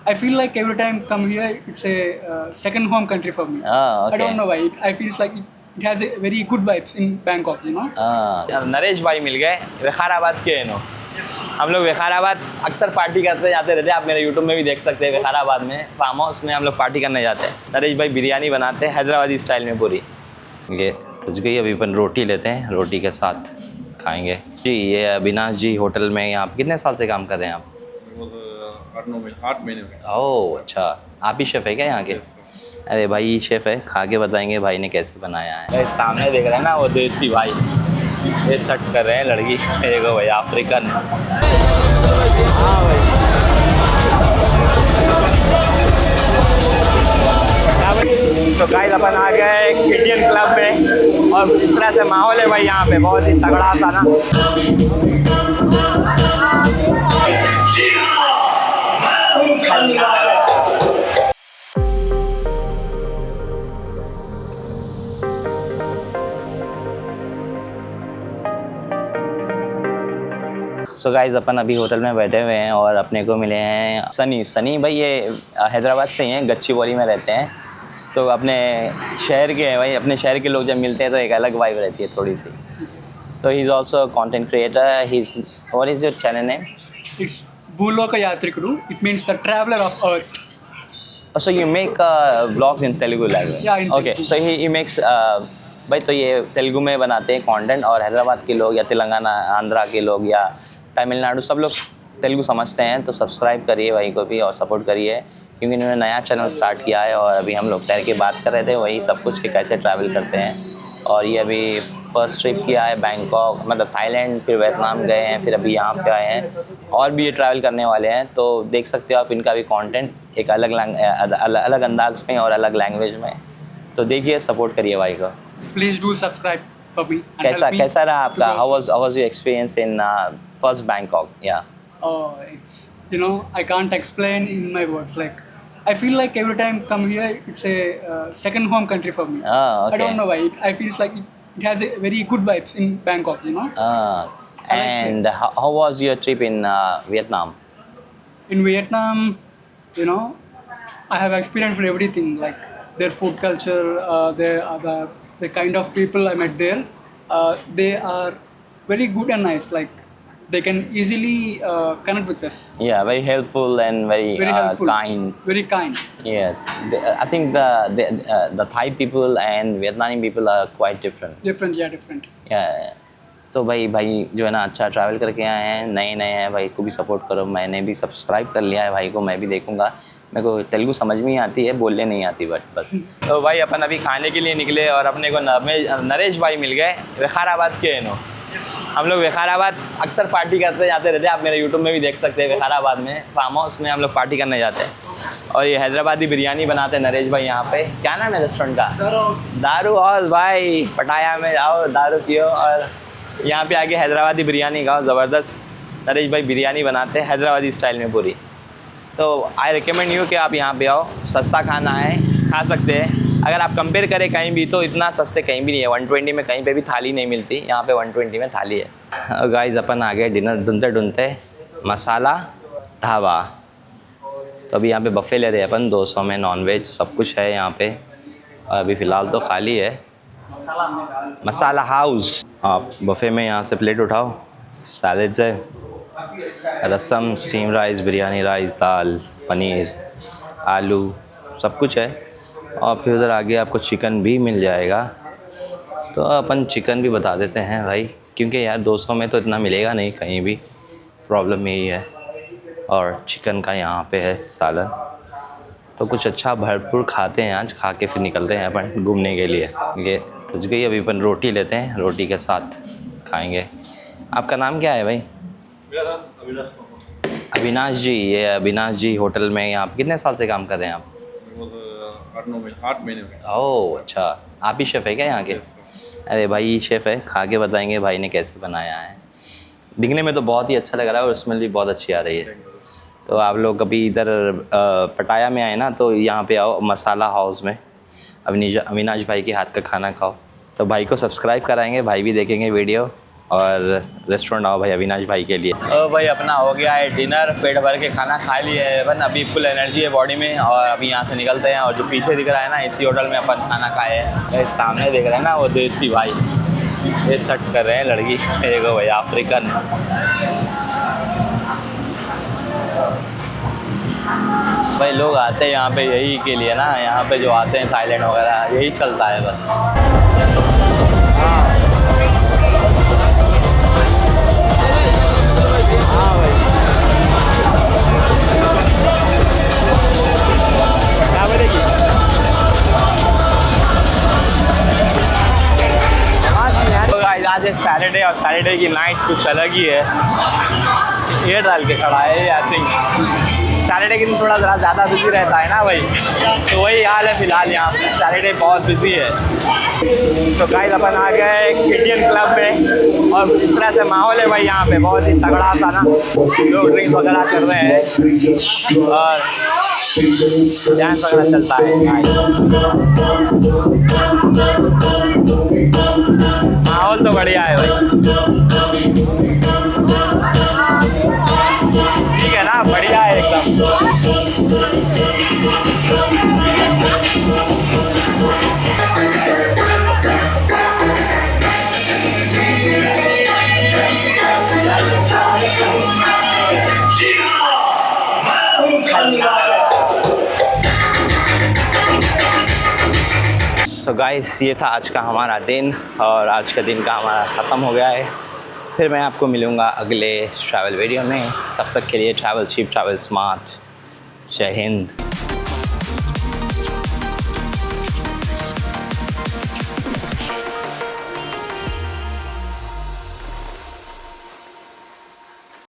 I feel like every time come here, it's a second home country for me. Okay. I don't know why. I feel like it has a very good vibes in Bangkok, you know. Naresh भाई मिल गए, विकाराबाद के हैं no. हम लोग विकाराबाद अक्सर party करते जाते रहते हैं, आप मेरे यूट्यूब में भी देख सकते हैं। विकाराबाद में फार्म हाउस में हम लोग पार्टी करने जाते हैं। नरेश भाई बिरयानी बनाते हैं हैदराबादी स्टाइल में पूरी। ये कुछ गई, अभी अपन रोटी लेते हैं, रोटी के साथ खाएंगे जी। ये अविनाश जी होटल में यहाँ पे कितने साल से काम कर रहे हैं आप? 8 महीने हो गए। ओह अच्छा, आप ही शेफ़ है क्या यहाँ के? अरे भाई शेफ़ है, खा के बताएंगे भाई ने कैसे बनाया है। भाई सामने देख रहे हैं ना वो देसी भाई, ये सेट कर रहे हैं लड़की। देखो भाई अफ्रीकन। हाँ भाई तो गाइस अपन आ गए एक इंडियन क्लब में और इस तरह से माहौल है भाई यहाँ पे, बहुत ही तगड़ा सा ना। सो गाइस अपन अभी होटल में बैठे हुए हैं और अपने को मिले हैं सनी भाई। ये हैदराबाद से ही हैं, गच्चीबौली में रहते हैं। तो अपने शहर के हैं भाई, अपने शहर के लोग जब मिलते हैं तो एक अलग वाइब रहती है थोड़ी सी। तो he is also content creator. He is, what is your channel name? It's Bhuloka Yatrikudu. It means the traveler of Earth. So you make vlogs in Telugu language? Yeah, in Okay, Telugu. so he makes भाई तो ये तेलुगु में बनाते हैं content, और हैदराबाद के लोग या तेलंगाना आंध्रा के लोग या तमिलनाडु सब लोग तेलुगु समझते हैं। तो सब्सक्राइब करिए भाई को भी और सपोर्ट करिए, क्योंकि इन्होंने नया चैनल स्टार्ट किया है। और अभी हम लोग ठहर के बात कर रहे थे वही सब कुछ कि कैसे ट्रैवल करते हैं। और ये अभी फर्स्ट ट्रिप किया है बैंकॉक, मतलब थाईलैंड, फिर वियतनाम गए हैं, फिर अभी यहाँ पे आए हैं और भी ये ट्रैवल करने वाले हैं। तो देख सकते हो आप इनका भी कंटेंट एक अलग अंदाज में और अलग लैंग्वेज में। तो देखिए, सपोर्ट करिए भाई को। Please do subscribe for me. and कैसा help me कैसा रहा आपका? because- How was your experience in first Bangkok? Yeah. Oh, it's, you know, I can't explain in my words. Like, I feel like every time come here, it's a second home country for me. Okay. I don't know why. I feel like it has a very good vibes in Bangkok, you know. And how was your trip in Vietnam? In Vietnam, you know, I have experienced everything, like their food culture, the kind of people I met there. They are very good and nice. Like, they can easily connect with us. Yeah, very helpful and very, Very helpful. kind. Very kind. Yes, I think the Thai people and Vietnamese people are quite different. Different, yeah, different. Yeah. तो भाई जो है ना अच्छा travel करके आए हैं, नए हैं भाई को भी सपोर्ट करो। मैंने भी सब्सक्राइब कर लिया है भाई को, मैं भी देखूंगा। मेरे को तेलुगु समझ में ही आती है, बोलने नहीं आती बस। तो भाई अपन अभी खाने के लिए निकले और अपने को नरेश भाई मिल गए, विकाराबाद के हैं नो। हम लोग विकाराबाद अक्सर पार्टी करते जाते रहते हैं, आप मेरे यूट्यूब में भी देख सकते हैं। विकाराबाद में फार्म हाउस में हम लोग पार्टी करने जाते हैं और ये हैदराबादी बिरयानी बनाते हैं नरेश भाई यहाँ पे। क्या नाम है रेस्टोरेंट का? दारू। और भाई पटाया में जाओ, दारू पियो और यहाँ पे आके हैदराबादी बिरयानी खाओ, ज़बरदस्त। नरेश भाई बिरयानी बनाते हैं हैदराबादी स्टाइल में पूरी। तो आई रिकमेंड यू कि आप यहाँ पे आओ, सस्ता खाना है, खा सकते हैं। अगर आप कंपेयर करें कहीं भी तो इतना सस्ते कहीं भी नहीं है। 120 में कहीं पे भी थाली नहीं मिलती, यहाँ पे 120 में थाली है। गाइस अपन आ गए डिनर ढूंढते मसाला ढाबा। तो अभी यहाँ पे बफ़े ले रहे हैं अपन, 200 में नॉनवेज सब कुछ है यहाँ पे। और अभी फ़िलहाल तो खाली है। मसाला हाउस। आप बफ़े में यहाँ से प्लेट उठाओ, सैलेड्स है, रसम, स्टीम राइस, बिरयानी राइस, दाल, पनीर, आलू सब कुछ है। और फिर उधर आगे आपको चिकन भी मिल जाएगा। तो अपन चिकन भी बता देते हैं भाई, क्योंकि यार 200 में तो इतना मिलेगा नहीं कहीं भी, प्रॉब्लम यही है। और चिकन का यहाँ पे है सालन। तो कुछ अच्छा भरपूर खाते हैं आज, खा के फिर निकलते हैं अपन घूमने के लिए। ये कुछ गई, अभी अपन रोटी लेते हैं, रोटी के साथ खाएंगे। आपका नाम क्या है भाई? मेरा नाम अविनाश कुमार। अविनाश जी। ये अविनाश जी होटल में यहाँ पे कितने साल से काम कर रहे हैं आप? 8 महीने हो गए। ओह अच्छा, आप ही शेफ़ है क्या यहाँ के? अरे भाई शेफ़ है, खा के बताएंगे भाई ने कैसे बनाया है। दिखने में तो बहुत ही अच्छा लग रहा है और स्मेल भी बहुत अच्छी आ रही है। तो आप लोग कभी इधर पटाया में आए ना तो यहाँ पे आओ, मसाला हाउस में अविनाश भाई के हाथ का खाना खाओ। तो भाई को सब्सक्राइब कराएंगे, भाई भी देखेंगे वीडियो और रेस्टोरेंट आओ भाई अविनाश भाई के लिए। तो भाई अपना हो गया है डिनर, पेट भर के खाना खा लिया है अपन, अभी फुल एनर्जी है बॉडी में और अभी यहाँ से निकलते हैं। और जो पीछे दिख रहा है ना, इसी होटल में अपन खाना खाए हैं। सामने देख रहे हैं ना वो देसी भाई, ये सेट कर रहे हैं लड़की, देखो भाई अफ्रीकन। भाई लोग आते हैं यहाँ पे यही के लिए ना, यहाँ पे जो आते हैं थाईलैंड वगैरह यही चलता है बस। हाँ भाई क्या बोलेगी? तो गाइस आज है सैटरडे और सैटरडे की नाइट कुछ अलग ही है। ये डाल के खड़ा है आई थिंक। सैटरडे के दिन थोड़ा ज़्यादा बिजी रहता है ना भाई, तो वही हाल है फिलहाल यहाँ पे, सैटरडे बहुत बिजी है। तो गाइस अपन आ गए एक इंडियन क्लब में और इस तरह से माहौल है भाई यहाँ पे, बहुत ही तगड़ा सा ना, लोग ड्रिंक्स वगैरह कर रहे हैं और डांस वगैरह चलता है। माहौल तो बढ़िया है भाई, ठीक है ना, बढ़िया है एकदम। सो गाइस ये था आज का हमारा दिन और आज का दिन का हमारा ख़त्म हो गया है। फिर मैं आपको मिलूँगा अगले ट्रैवल वीडियो में, तब तक के लिए ट्रैवल चीप, ट्रैवल स्मार्ट। जय हिंद।